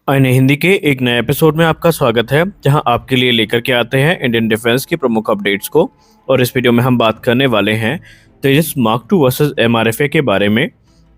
अन्य हिंदी के एक नए एपिसोड में आपका स्वागत है, जहां आपके लिए लेकर के आते हैं इंडियन डिफेंस की प्रमुख अपडेट्स को। और इस वीडियो में हम बात करने वाले हैं तेजस मार्क टू वर्सेस एमआरएफए के बारे में।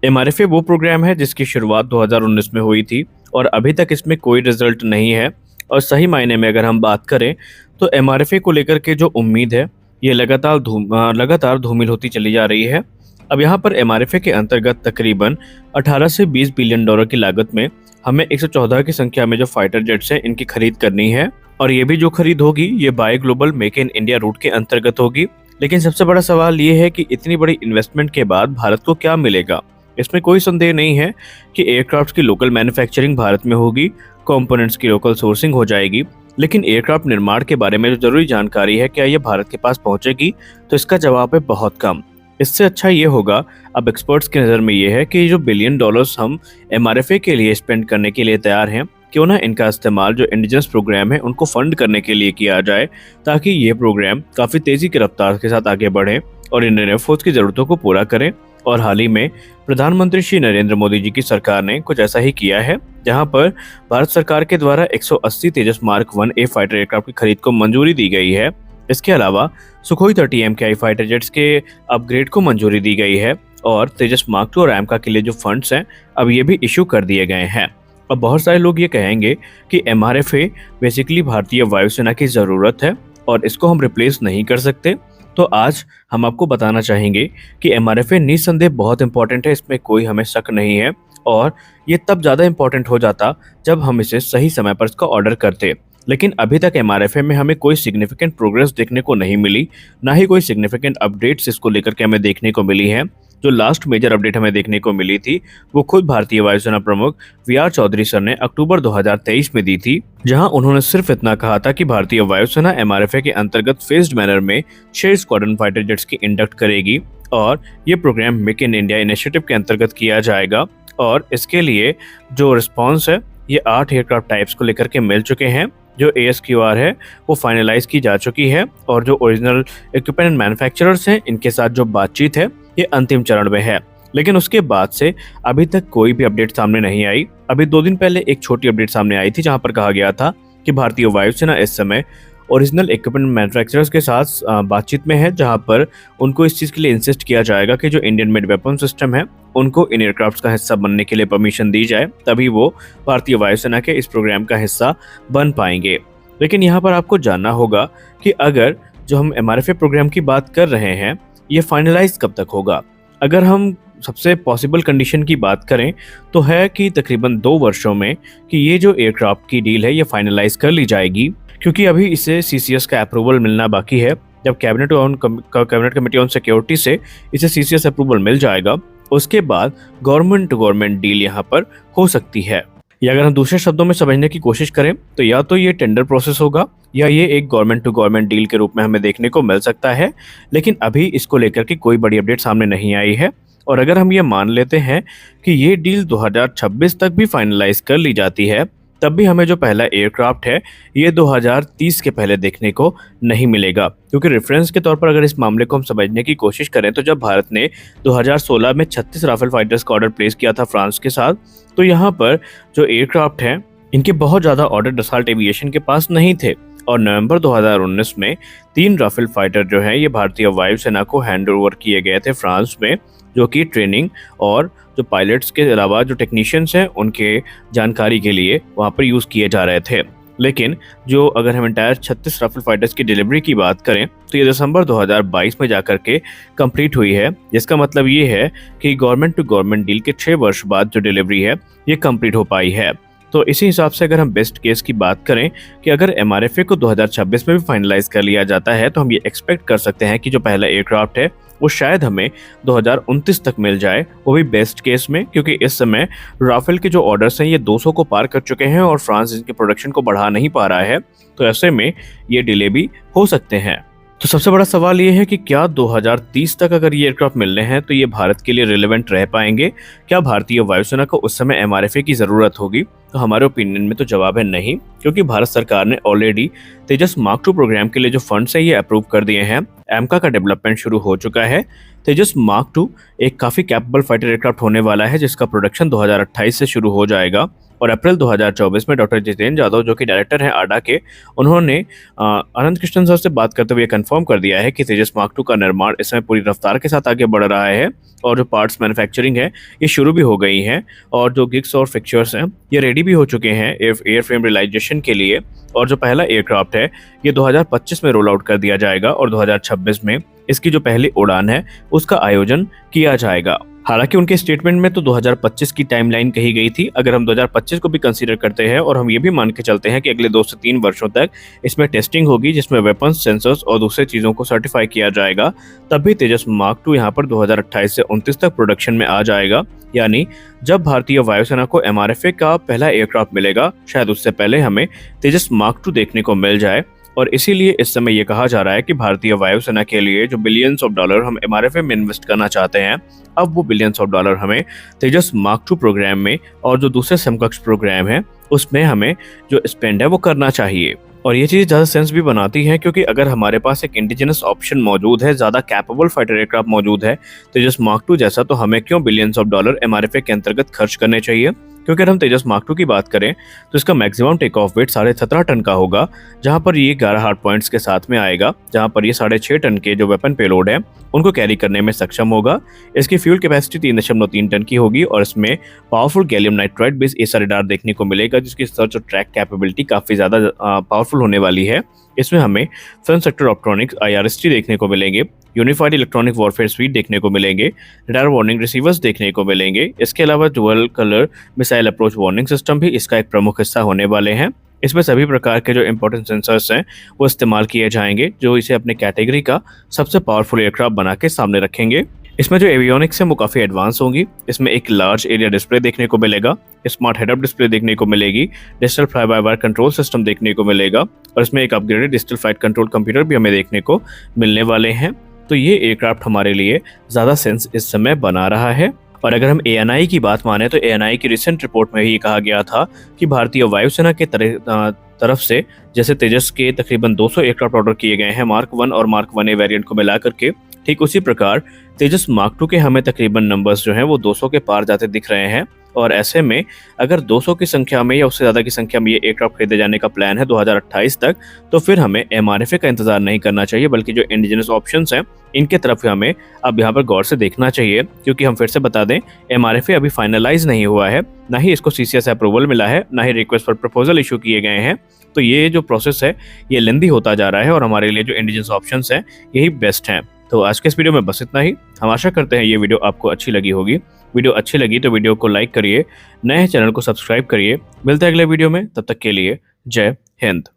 एमआरएफए वो प्रोग्राम है जिसकी शुरुआत 2019 में हुई थी और अभी तक इसमें कोई रिजल्ट नहीं है। और सही मायने में अगर हम बात करें तो एमआरएफए को लेकर के जो उम्मीद है ये लगातार धूमिल होती चली जा रही है। अब यहाँ पर एमआरएफए के अंतर्गत तकरीबन 18 से 20 बिलियन डॉलर की लागत में हमें 114 की संख्या में जो फाइटर जेट्स हैं इनकी खरीद करनी है। और ये भी जो खरीद होगी ये buy global make in India route के अंतर्गत होगी। लेकिन सबसे बड़ा सवाल ये है कि इतनी बड़ी इन्वेस्टमेंट के बाद भारत को क्या मिलेगा। इसमें कोई संदेह नहीं है कि एयरक्राफ्ट की लोकल मैन्युफैक्चरिंग भारत में होगी, कंपोनेंट्स की लोकल सोर्सिंग हो जाएगी। लेकिन एयरक्राफ्ट निर्माण के बारे में जो जरूरी जानकारी है, क्या ये भारत के पास पहुंचेगी, तो इसका जवाब है बहुत कम। इससे अच्छा ये होगा, अब एक्सपर्ट्स की नज़र में ये है कि जो बिलियन डॉलर्स हम एमआरएफए के लिए स्पेंड करने के लिए तैयार हैं, क्यों ना इनका इस्तेमाल जो इंडिजिनस प्रोग्राम है उनको फंड करने के लिए किया जाए, ताकि ये प्रोग्राम काफ़ी तेज़ी की रफ्तार के साथ आगे बढ़े और इंडियन एयरफोर्स की ज़रूरतों को पूरा करें। और हाल ही में प्रधानमंत्री श्री नरेंद्र मोदी जी की सरकार ने कुछ ऐसा ही किया है, जहां पर भारत सरकार के द्वारा 180 तेजस मार्क 1A फाइटर एयरक्राफ्ट की खरीद को मंजूरी दी गई है। इसके अलावा सुखोई 30 MKI फाइटर जेट्स के अपग्रेड को मंजूरी दी गई है और तेजस मार्क 2 और एमका के लिए जो फंड्स हैं अब ये भी इशू कर दिए गए हैं। अब बहुत सारे लोग ये कहेंगे कि एमआरएफए बेसिकली भारतीय वायुसेना की ज़रूरत है और इसको हम रिप्लेस नहीं कर सकते। तो आज हम आपको बताना चाहेंगे कि एमआरएफए निस्संदेह बहुत इंपॉर्टेंट है, इसमें कोई हमें शक नहीं है। और ये तब ज़्यादा इंपॉर्टेंट हो जाता जब हम इसे सही समय पर इसका ऑर्डर करते। लेकिन अभी तक एमआरएफए में हमें कोई सिग्निफिकेंट प्रोग्रेस देखने को नहीं मिली, ना ही कोई सिग्निफिकेंट अपडेट्स इसको लेकर के हमें देखने को मिली हैं। जो लास्ट मेजर अपडेट हमें देखने को मिली थी वो खुद भारतीय वायुसेना प्रमुख वीआर चौधरी सर ने अक्टूबर 2023 में दी थी, जहां उन्होंने सिर्फ इतना कहा था कि भारतीय वायुसेना एमआरएफए के अंतर्गत फेज्ड मैनर में 6 स्क्वाड्रन फाइटर जेट्स की इंडक्ट करेगी और ये program make in India initiative के अंतर्गत किया जाएगा। और इसके लिए जो रिस्पॉन्स है ये 8 एयरक्राफ्ट टाइप्स को लेकर के मिल चुके हैं। जो ASQR है वो फाइनलाइज की जा चुकी है और जो ओरिजिनल इक्विपमेंट मैन्युफैक्चरर्स हैं इनके साथ जो बातचीत है ये अंतिम चरण में है। लेकिन उसके बाद से अभी तक कोई भी अपडेट सामने नहीं आई। अभी 2 दिन पहले एक छोटी अपडेट सामने आई थी, जहां पर कहा गया था कि भारतीय वायुसेना इस समय ओरिजिनल इक्विपमेंट मैन्युफैक्चरर्स के साथ बातचीत में है, जहां पर उनको इस चीज़ के लिए इंसिस्ट किया जाएगा कि जो इंडियन मेड वेपन सिस्टम है उनको इन एयरक्राफ्ट का हिस्सा बनने के लिए परमिशन दी जाए, तभी वो भारतीय वायुसेना के इस प्रोग्राम का हिस्सा बन पाएंगे। लेकिन यहाँ पर आपको जानना होगा कि अगर जो हम एमआरएफए प्रोग्राम की बात कर रहे हैं ये फाइनलाइज कब तक होगा। अगर हम सबसे पॉसिबल कंडीशन की बात करें तो है कि तकरीबन 2 वर्षों में कि ये जो एयरक्राफ्ट की डील है ये फाइनलाइज कर ली जाएगी, क्योंकि अभी इसे CCS का अप्रूवल मिलना बाकी है। जब कैबिनेट कमेटी ऑन सिक्योरिटी से इसे CCS अप्रूवल मिल जाएगा, उसके बाद गवर्नमेंट टू गवर्नमेंट डील यहाँ पर हो सकती है। या अगर हम दूसरे शब्दों में समझने की कोशिश करें तो या तो ये टेंडर प्रोसेस होगा या ये एक गवर्नमेंट टू गवर्नमेंट डील के रूप में हमें देखने को मिल सकता है। लेकिन अभी इसको लेकर के कोई बड़ी अपडेट सामने नहीं आई है। और अगर हम ये मान लेते हैं कि ये डील 2026 तक भी फाइनलाइज कर ली जाती है, तब भी हमें जो पहला एयरक्राफ्ट है ये 2030 के पहले देखने को नहीं मिलेगा। क्योंकि रेफरेंस के तौर पर अगर इस मामले को हम समझने की कोशिश करें तो जब भारत ने 2016 में 36 राफेल फाइटर्स का ऑर्डर प्लेस किया था फ्रांस के साथ, तो यहाँ पर जो एयरक्राफ्ट हैं इनके बहुत ज़्यादा ऑर्डर डसाल्ट एविएशन के पास नहीं थे। और नवंबर 2019 में 3 राफेल फाइटर जो हैं ये भारतीय वायुसेना को हैंड ओवर किए गए थे फ्रांस में, जो कि ट्रेनिंग और जो पायलट्स के अलावा जो टेक्नीशियंस हैं उनके जानकारी के लिए वहाँ पर यूज़ किए जा रहे थे। लेकिन जो अगर हम इंटायर 36 राफेल फाइटर्स की डिलीवरी की बात करें तो ये दिसंबर 2022 में जाकर के कंप्लीट हुई है, जिसका मतलब ये है कि गवर्नमेंट टू गवर्नमेंट डील के 6 वर्ष बाद जो डिलीवरी है ये कंप्लीट हो पाई है। तो इसी हिसाब से अगर हम बेस्ट केस की बात करें कि अगर एमआरएफए को 2026 में भी फाइनलाइज कर लिया जाता है तो हम ये एक्सपेक्ट कर सकते हैं कि जो पहला एयरक्राफ्ट है वो शायद हमें 2029 तक मिल जाए, वो भी बेस्ट केस में। क्योंकि इस समय राफेल के जो ऑर्डर्स हैं ये 200 को पार कर चुके हैं और फ्रांस इनके प्रोडक्शन को बढ़ा नहीं पा रहा है, तो ऐसे में ये डिले भी हो सकते हैं। तो सबसे बड़ा सवाल ये है कि क्या 2030 तक अगर ये एयरक्राफ्ट मिलने हैं तो ये भारत के लिए रिलेवेंट रह पाएंगे, क्या भारतीय वायुसेना को उस समय एमआरएफए की ज़रूरत होगी? तो हमारे ओपिनियन में तो जवाब है नहीं, क्योंकि भारत सरकार ने already Tejas mark two program के लिए जो फंड्स हैं ये अप्रूव कर दिए हैं। एमका का डेवलपमेंट शुरू हो चुका है। तेजस मार्क टू एक काफ़ी कैपेबल फाइटर एयरक्राफ्ट होने वाला है, जिसका प्रोडक्शन 2028 से शुरू हो जाएगा। और अप्रैल 2024 में डॉक्टर जितेंद्र यादव, जो कि डायरेक्टर हैं आडा के, उन्होंने अनंत कृष्णन सर से बात करते हुए कंफर्म कर दिया है कि तेजस मार्क टू का निर्माण इस समय पूरी रफ्तार के साथ आगे बढ़ रहा है और जो पार्ट्स मैन्युफैक्चरिंग है ये शुरू भी हो गई हैं और जो गिग्स और फिक्चर्स हैं ये रेडी भी हो चुके हैं एयरफ्रेम रियलाइजेशन के लिए। और जो पहला एयरक्राफ्ट है ये 2025 में रोल आउट कर दिया जाएगा और 2026 में इसकी जो पहली उड़ान है उसका आयोजन किया जाएगा। हालांकि उनके स्टेटमेंट में तो 2025 की टाइमलाइन कही गई थी। अगर हम 2025 को भी कंसीडर करते हैं और हम ये भी मान के चलते हैं कि अगले 2 से 3 वर्षों तक इसमें टेस्टिंग होगी, जिसमें वेपन्स, सेंसर्स और दूसरी चीज़ों को सर्टिफाई किया जाएगा, तब भी तेजस मार्क टू यहाँ पर 2028 से 29 तक प्रोडक्शन में आ जाएगा। यानी जब भारतीय वायुसेना को एमआरएफए का पहला एयरक्राफ्ट मिलेगा, शायद उससे पहले हमें तेजस मार्क टू देखने को मिल जाए। और इसीलिए इस समय ये कहा जा रहा है कि भारतीय वायुसेना के लिए जो बिलियंस ऑफ डॉलर हम एमआरएफए में इन्वेस्ट करना चाहते हैं, अब वो बिलियंस ऑफ डॉलर हमें तेजस मार्क टू प्रोग्राम में और जो दूसरे समकक्ष प्रोग्राम है उसमें हमें जो स्पेंड है वो करना चाहिए। और ये चीज़ ज़्यादा सेंस भी बनाती है, क्योंकि अगर हमारे पास एक इंडिजिनस ऑप्शन मौजूद है, ज़्यादा कैपेबल फाइटर एयरक्राफ्ट मौजूद है तेजस मार्क टू जैसा, तो हमें क्यों बिलियंस ऑफ डॉलर एमआरएफए के अंतर्गत खर्च करने चाहिए? क्योंकि अगर हम तेजस मार्क टू की बात करें तो इसका maximum take off weight 17.5 tonne का होगा, जहां पर ये 11 हार्ड पॉइंट्स के साथ में आएगा, जहां पर ये 6.5 टन के जो वेपन पेलोड है उनको कैरी करने में सक्षम होगा। इसकी फ्यूल कैपेसिटी 3.3 टन की होगी और इसमें पावरफुल गैलियम नाइट्राइड बेस्ड एसा रडार देखने को मिलेगा, जिसकी सर्च और ट्रैक कैपेबिलिटी काफ़ी ज़्यादा पावरफुल होने वाली है। इसमें हमें फिल्म सेक्टर ऑप्ट्रॉनिक्स IRST देखने को मिलेंगे, यूनिफाइड इलेक्ट्रॉनिक वॉरफेयर स्वीट देखने को मिलेंगे, रडार वार्निंग रिसीवर्स देखने को मिलेंगे। इसके अलावा dual colour missile approach warning system भी इसका एक प्रमुख हिस्सा होने वाले हैं। इसमें सभी प्रकार के जो इंपॉर्टेंट सेंसर्स हैं वो इस्तेमाल किए जाएंगे, जो इसे अपने कैटेगरी का सबसे पावरफुल एयरक्राफ्ट बना के सामने रखेंगे। इसमें जो एवियोनिक्स है वो काफ़ी एडवांस होंगी। इसमें एक लार्ज एरिया डिस्प्ले देखने को मिलेगा, स्मार्ट हेड अप डिस्प्ले देखने को मिलेगी, digital fly by wire control system देखने को मिलेगा और इसमें एक upgraded digital flight control computer भी हमें देखने को मिलने वाले हैं। तो ये एयरक्राफ्ट हमारे लिए ज़्यादा सेंस इस समय बना रहा है। और अगर हम ANI की बात माने तो ANI की रिसेंट रिपोर्ट में ही कहा गया था कि भारतीय वायुसेना के तरफ से जैसे तेजस के तकरीबन 200 एयरक्राफ्ट ऑर्डर किए गए हैं मार्क 1 और मार्क 1A वेरिएंट को मिला करके, ठीक उसी प्रकार तेजस मार्क 2 के हमें तकरीबन नंबर्स जो हैं वो 200 के पार जाते दिख रहे हैं। और ऐसे में अगर 200 की संख्या में या उससे ज़्यादा की संख्या में ये एयरक्राफ्ट खरीदे जाने का प्लान है 2028 तक, तो फिर हमें एमआरएफए का इंतजार नहीं करना चाहिए, बल्कि जो इंडिजिनस ऑप्शंस हैं इनके तरफ हमें अब यहाँ पर गौर से देखना चाहिए। क्योंकि हम फिर से बता दें, एमआरएफए अभी फाइनलाइज नहीं हुआ है, ना ही इसको CCS अप्रूवल मिला है, ना ही रिक्वेस्ट फॉर प्रपोजल इशू किए गए हैं। तो ये जो प्रोसेस है ये लेंदी होता जा रहा है और हमारे लिए जो इंडिजिनस ऑप्शंस हैं यही बेस्ट हैं। तो आज के इस वीडियो में बस इतना ही। हम आशा करते हैं ये वीडियो आपको अच्छी लगी होगी। वीडियो अच्छी लगी तो वीडियो को लाइक करिए, नए चैनल को सब्सक्राइब करिए। मिलते हैं अगले वीडियो में, तब तक के लिए जय हिंद।